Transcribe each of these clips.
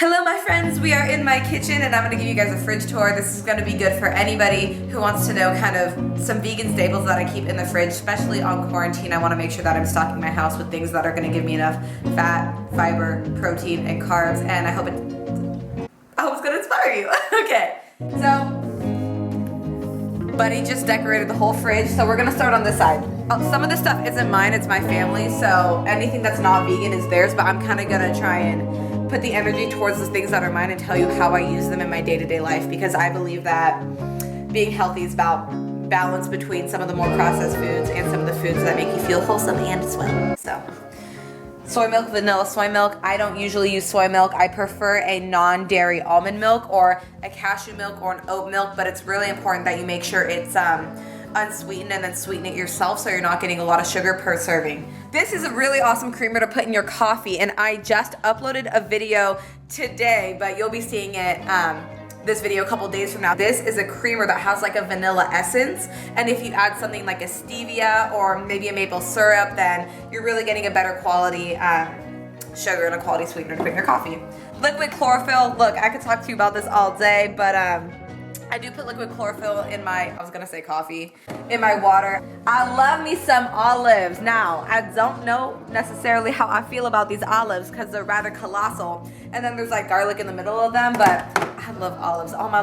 Hello my friends, we are in my kitchen and I'm going to give you guys a fridge tour. This is going to be good for anybody who wants to know kind of some vegan staples that I keep in the fridge, especially on quarantine. I want to make sure that I'm stocking my house with things that are going to give me enough fat, fiber, protein, and carbs, and I hope it's going to inspire you. Okay, so Buddy just decorated the whole fridge, so we're going to start on this side. Some of this stuff isn't mine, it's my family, so anything that's not vegan is theirs, but I'm kind of going to try and put the energy towards the things that are mine and tell you how I use them in my day-to-day life, because I believe that being healthy is about balance between some of the more processed foods and some of the foods that make you feel wholesome and swell. So, soy milk, vanilla soy milk. I don't usually use soy milk. I prefer a non-dairy almond milk or a cashew milk or an oat milk, but it's really important that you make sure it's unsweetened and then sweeten it yourself so you're not getting a lot of sugar per serving. This is a really awesome creamer to put in your coffee, and I just uploaded a video today, but you'll be seeing it this video a couple days from now. This is a creamer that has like a vanilla essence, and if you add something like a stevia or maybe a maple syrup, then you're really getting a better quality sugar and a quality sweetener to put in your coffee. Liquid chlorophyll. Look, I could talk to you about this all day, but I do put liquid chlorophyll in my, I was gonna say coffee, in my water. I love me some olives. Now, I don't know necessarily how I feel about these olives because they're rather colossal. And then there's like garlic in the middle of them, but I love olives. All my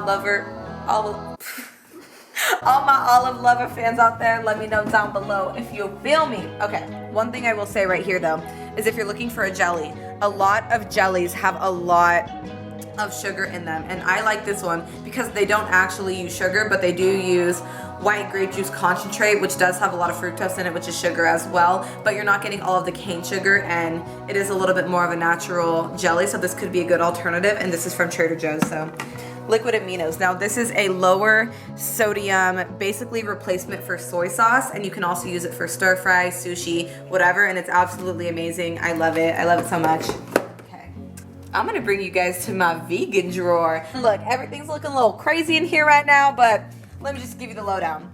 olive lover fans out there, let me know down below if you feel me. Okay, one thing I will say right here though, is if you're looking for a jelly, a lot of jellies have a lot of sugar in them, and I like this one because they don't actually use sugar, but they do use white grape juice concentrate, which does have a lot of fructose in it, which is sugar as well, but you're not getting all of the cane sugar, and it is a little bit more of a natural jelly, so this could be a good alternative. And this is from Trader Joe's. So liquid aminos. Now this is a lower sodium basically replacement for soy sauce, and you can also use it for stir fry, sushi, whatever, and it's absolutely amazing. I love it so much. I'm gonna bring you guys to my vegan drawer. Look, everything's looking a little crazy in here right now, but let me just give you the lowdown.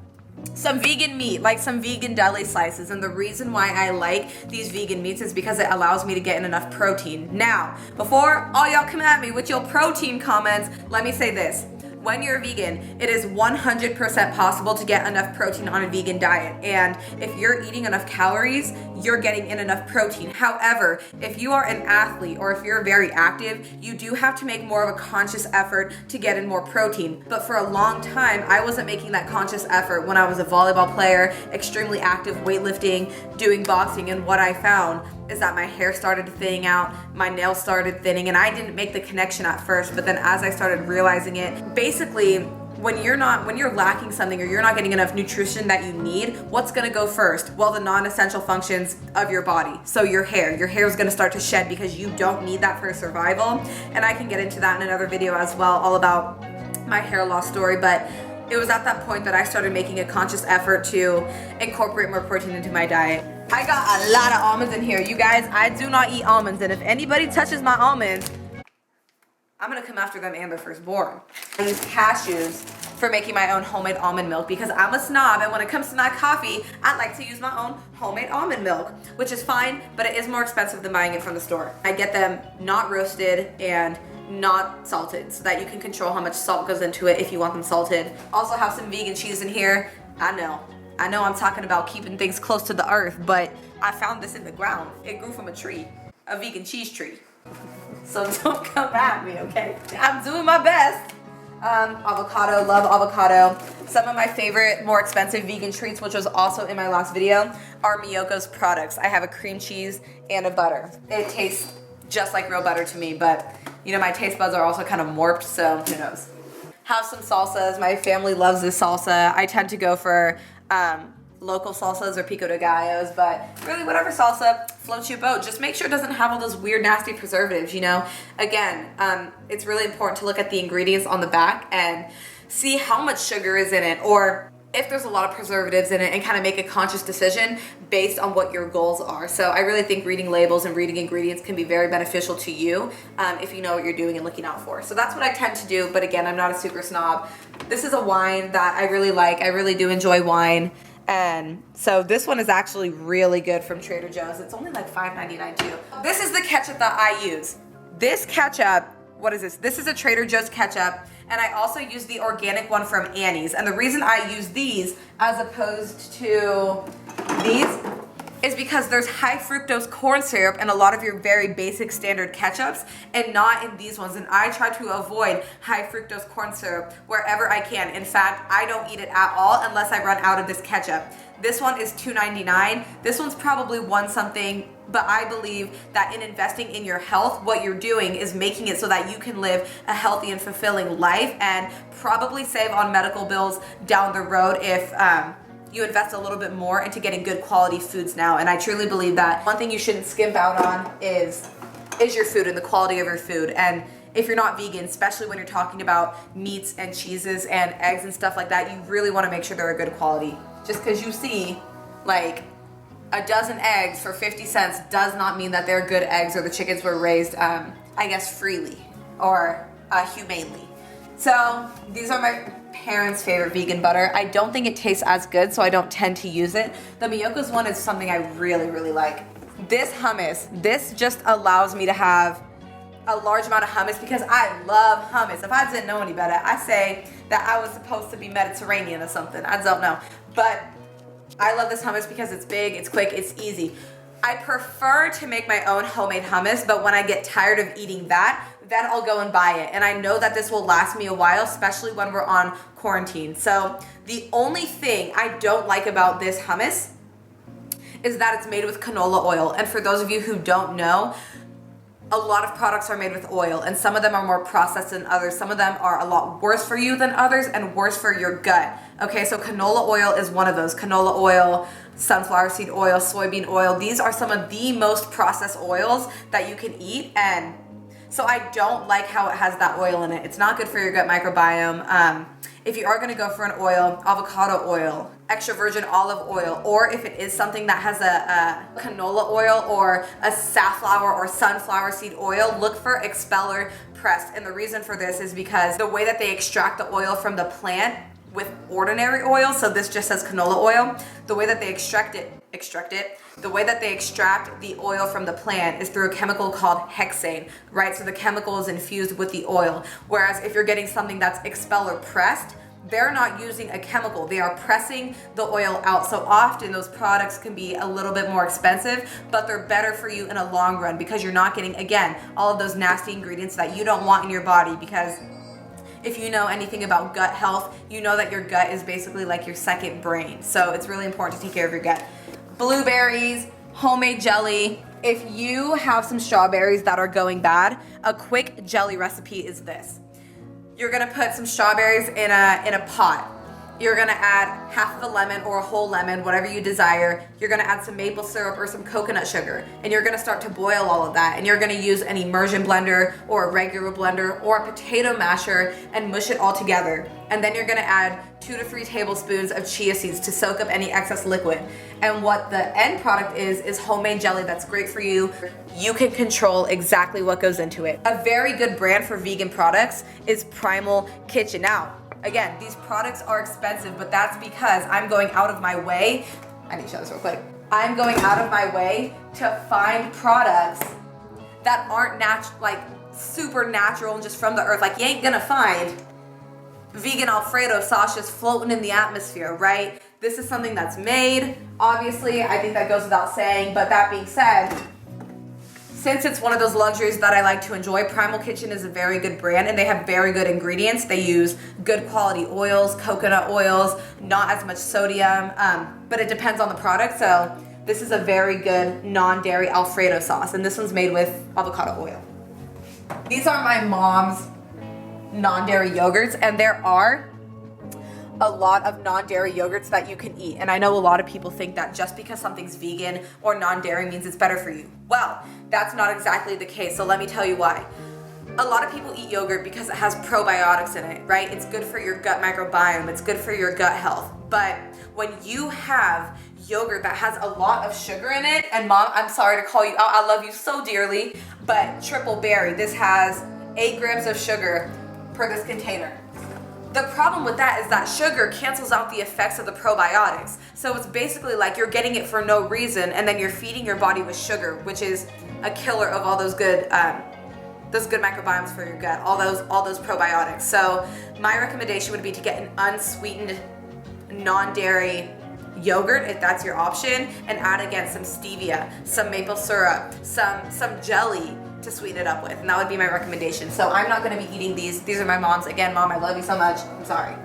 Some vegan meat, like some vegan deli slices, and the reason why I like these vegan meats is because it allows me to get in enough protein. Now, before all y'all come at me with your protein comments, let me say this. When you're vegan, it is 100% possible to get enough protein on a vegan diet. And if you're eating enough calories, you're getting in enough protein. However, if you are an athlete or if you're very active, you do have to make more of a conscious effort to get in more protein. But for a long time, I wasn't making that conscious effort when I was a volleyball player, extremely active, weightlifting, doing boxing, and what I found is that my hair started thinning out, my nails started thinning, and I didn't make the connection at first, but then as I started realizing it, basically, when you're lacking something or you're not getting enough nutrition that you need, what's gonna go first? Well, the non-essential functions of your body. So your hair is gonna start to shed because you don't need that for survival. And I can get into that in another video as well, all about my hair loss story, but it was at that point that I started making a conscious effort to incorporate more protein into my diet. I got a lot of almonds in here. You guys, I do not eat almonds, and if anybody touches my almonds, I'm gonna come after them and their firstborn. I use cashews for making my own homemade almond milk because I'm a snob, and when it comes to my coffee, I like to use my own homemade almond milk, which is fine, but it is more expensive than buying it from the store. I get them not roasted and not salted so that you can control how much salt goes into it if you want them salted. Also have some vegan cheese in here. I know I'm talking about keeping things close to the earth, but I found this in the ground. It grew from a tree, a vegan cheese tree. So don't come at me, okay? I'm doing my best. Avocado, love avocado. Some of my favorite, more expensive vegan treats, which was also in my last video, are Miyoko's products. I have a cream cheese and a butter. It tastes just like real butter to me, but you know, my taste buds are also kind of warped, so who knows. Have some salsas. My family loves this salsa. I tend to go for local salsas or pico de gallos, but really whatever salsa floats your boat. Just make sure it doesn't have all those weird, nasty preservatives, you know? Again, it's really important to look at the ingredients on the back and see how much sugar is in it, or if there's a lot of preservatives in it, and kind of make a conscious decision based on what your goals are. So I really think reading labels and reading ingredients can be very beneficial to you if you know what you're doing and looking out for. So that's what I tend to do, but again, I'm not a super snob. This is a wine that I really like. I really do enjoy wine. And so this one is actually really good from Trader Joe's. It's only like $5.99 too. This is the ketchup that I use. This ketchup what is this? This is a Trader Joe's ketchup, and I also use the organic one from Annie's. And the reason I use these as opposed to these is because there's high fructose corn syrup in a lot of your very basic standard ketchups and not in these ones. And I try to avoid high fructose corn syrup wherever I can. In fact, I don't eat it at all unless I run out of this ketchup. This one is $2.99. This one's probably one something, but I believe that in investing in your health, what you're doing is making it so that you can live a healthy and fulfilling life and probably save on medical bills down the road if you invest a little bit more into getting good quality foods now. And I truly believe that one thing you shouldn't skimp out on is your food and the quality of your food. And if you're not vegan, especially when you're talking about meats and cheeses and eggs and stuff like that, you really want to make sure they're a good quality. Just because you see like a dozen eggs for 50 cents does not mean that they're good eggs or the chickens were raised, I guess, freely or humanely. So these are my parents' favorite vegan butter. I don't think it tastes as good, so I don't tend to use it. The Miyoko's one is something I really, really like. This hummus, this just allows me to have a large amount of hummus because I love hummus. If I didn't know any better, I say that I was supposed to be Mediterranean or something. I don't know. But I love this hummus because it's big, it's quick, it's easy. I prefer to make my own homemade hummus, but when I get tired of eating that, then I'll go and buy it. And I know that this will last me a while, especially when we're on quarantine. So the only thing I don't like about this hummus is that it's made with canola oil. And for those of you who don't know, a lot of products are made with oil, and some of them are more processed than others. Some of them are a lot worse for you than others and worse for your gut. Okay, so canola oil is one of those. Canola oil, sunflower seed oil, soybean oil. These are some of the most processed oils that you can eat, and so I don't like how it has that oil in it. It's not good for your gut microbiome. If you are gonna go for an oil, avocado oil, extra virgin olive oil, or if it is something that has a canola oil or a safflower or sunflower seed oil, look for expeller pressed. And the reason for this is because the way that they extract the oil from the plant with ordinary oil, so this just says canola oil, the way that they extract the oil from the plant is through a chemical called hexane, right? So the chemical is infused with the oil. Whereas if you're getting something that's expeller pressed, they're not using a chemical. They are pressing the oil out. So often those products can be a little bit more expensive, but they're better for you in a long run because you're not getting, again, all of those nasty ingredients that you don't want in your body. Because if you know anything about gut health, you know that your gut is basically like your second brain. So it's really important to take care of your gut. Blueberries, homemade jelly. If you have some strawberries that are going bad, a quick jelly recipe is this. You're gonna put some strawberries in a pot. You're gonna add half of a lemon or a whole lemon, whatever you desire. You're gonna add some maple syrup or some coconut sugar, and you're gonna start to boil all of that. And you're gonna use an immersion blender or a regular blender or a potato masher and mush it all together. And then you're gonna add 2 to 3 tablespoons of chia seeds to soak up any excess liquid. And what the end product is homemade jelly that's great for you. You can control exactly what goes into it. A very good brand for vegan products is Primal Kitchen. Now, again, these products are expensive, but that's because I'm going out of my way. I need to show this real quick. I'm going out of my way to find products that aren't like super natural and just from the earth. Like, you ain't gonna find vegan Alfredo sauce just floating in the atmosphere, right? This is something that's made. Obviously, I think that goes without saying, but that being said, since it's one of those luxuries that I like to enjoy, Primal Kitchen is a very good brand and they have very good ingredients. They use good quality oils, coconut oils, not as much sodium, but it depends on the product. So this is a very good non-dairy Alfredo sauce, and this one's made with avocado oil. These are my mom's non-dairy yogurts, and there are a lot of non-dairy yogurts that you can eat. And I know a lot of people think that just because something's vegan or non-dairy means it's better for you. Well, that's not exactly the case. So let me tell you why. A lot of people eat yogurt because it has probiotics in it, right? It's good for your gut microbiome. It's good for your gut health. But when you have yogurt that has a lot of sugar in it, and Mom, I'm sorry to call you out, I love you so dearly, but triple berry, this has 8 grams of sugar per this container. The problem with that is that sugar cancels out the effects of the probiotics. So it's basically like you're getting it for no reason, and then you're feeding your body with sugar, which is a killer of all those good those good microbiomes for your gut, all those probiotics. So my recommendation would be to get an unsweetened, non-dairy yogurt if that's your option, and add again some stevia, some maple syrup, some jelly to sweeten it up with, and that would be my recommendation. So I'm not going to be eating these. These are my mom's. Again, Mom, I love you so much. I'm sorry.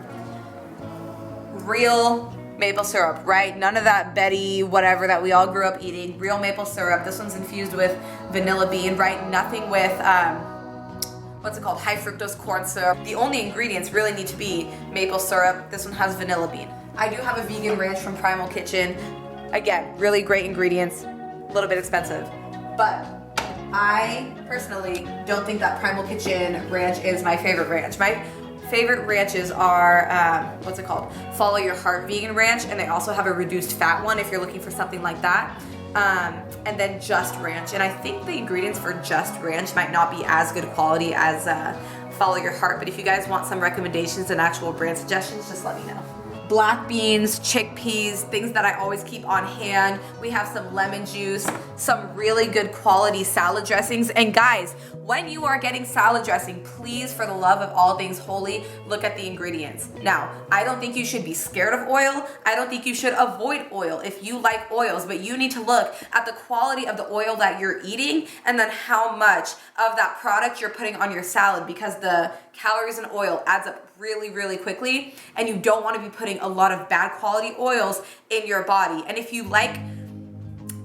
Real maple syrup, right? None of that Betty whatever that we all grew up eating. Real maple syrup. This one's infused with vanilla bean, right? Nothing with what's it called? High fructose corn syrup. The only ingredients really need to be maple syrup. This one has vanilla bean. I do have a vegan ranch from Primal Kitchen. Again, really great ingredients, a little bit expensive. But I personally don't think that Primal Kitchen ranch is my favorite ranch. My favorite ranches are, what's it called? Follow Your Heart Vegan Ranch, and they also have a reduced fat one if you're looking for something like that. And then Just Ranch. And I think the ingredients for Just Ranch might not be as good quality as Follow Your Heart, but if you guys want some recommendations and actual brand suggestions, just let me know. Black beans, chickpeas, things that I always keep on hand. We have some lemon juice, some really good quality salad dressings. And guys, when you are getting salad dressing, please, for the love of all things holy, look at the ingredients. Now, I don't think you should be scared of oil. I don't think you should avoid oil if you like oils, but you need to look at the quality of the oil that you're eating and then how much of that product you're putting on your salad, because the calories in oil adds up really, really quickly, and you don't want to be putting a lot of bad quality oils in your body. And if you like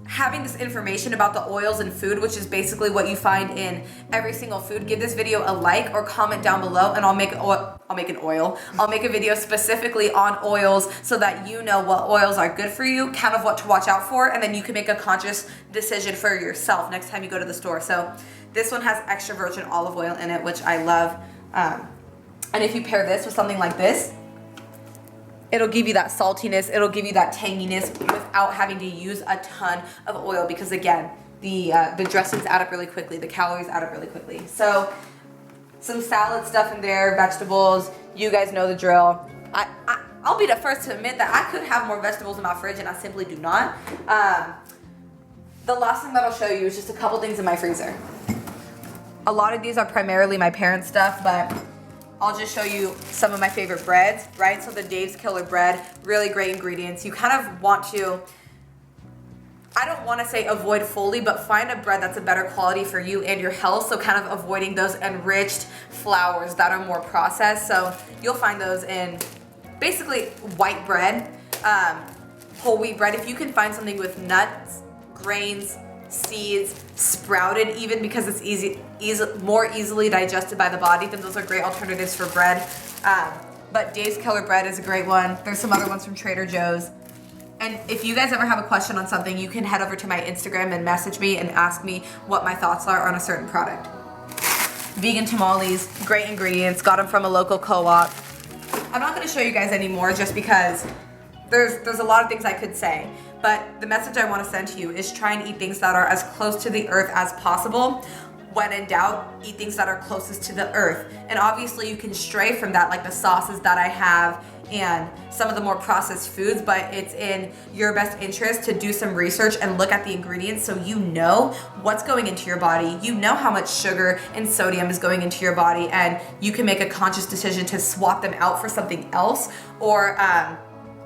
having this information about the oils in food, which is basically what you find in every single food, give this video a like or comment down below, and I'll make a video specifically on oils so that you know what oils are good for you, kind of what to watch out for, and then you can make a conscious decision for yourself next time you go to the store. So this one has extra virgin olive oil in it, which I love. And if you pair this with something like this, it'll give you that saltiness, it'll give you that tanginess without having to use a ton of oil, because again, the dressings add up really quickly, the calories add up really quickly. So some salad stuff in there, vegetables, you guys know the drill. I'll be the first to admit that I could have more vegetables in my fridge, and I simply do not. The last thing that I'll show you is just a couple things in my freezer. A lot of these are primarily my parents' stuff, but I'll just show you some of my favorite breads, right? So the Dave's Killer bread, really great ingredients. You kind of want to, I don't want to say avoid fully, but find a bread that's a better quality for you and your health. So kind of avoiding those enriched flours that are more processed. So you'll find those in basically white bread, whole wheat bread. If you can find something with nuts, grains, seeds, sprouted even, because it's more easily digested by the body, then those are great alternatives for bread. But Dave's Killer bread is a great one. There's some other ones from Trader Joe's. And if you guys ever have a question on something, you can head over to my Instagram and message me and ask me what my thoughts are on a certain product. Vegan tamales, great ingredients, got them from a local co-op. I'm not going to show you guys anymore just because there's a lot of things I could say. But the message I want to send to you is try and eat things that are as close to the earth as possible. When in doubt, eat things that are closest to the earth. And obviously you can stray from that, like the sauces that I have and some of the more processed foods, but it's in your best interest to do some research and look at the ingredients so you know what's going into your body. You know how much sugar and sodium is going into your body, and you can make a conscious decision to swap them out for something else, or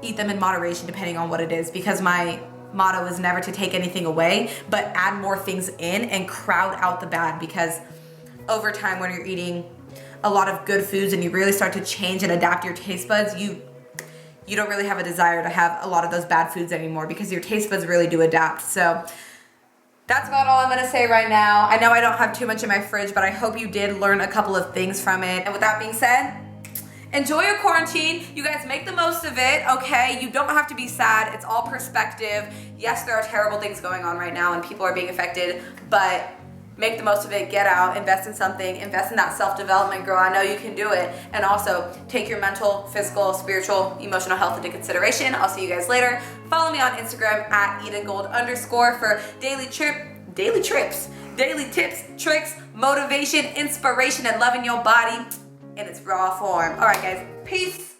eat them in moderation depending on what it is, because my motto is never to take anything away, but add more things in and crowd out the bad, because over time when you're eating a lot of good foods and you really start to change and adapt your taste buds, you don't really have a desire to have a lot of those bad foods anymore, because your taste buds really do adapt. So that's about all I'm going to say right now. I know I don't have too much in my fridge, but I hope you did learn a couple of things from it. And with that being said, enjoy your quarantine. You guys make the most of it, okay? You don't have to be sad. It's all perspective. Yes, there are terrible things going on right now and people are being affected, but make the most of it. Get out, invest in something, invest in that self-development, girl. I know you can do it. And also take your mental, physical, spiritual, emotional health into consideration. I'll see you guys later. Follow me on Instagram at EdenGold_ for daily tips, tricks, motivation, inspiration, and loving your body in its raw form. All right, guys. Peace.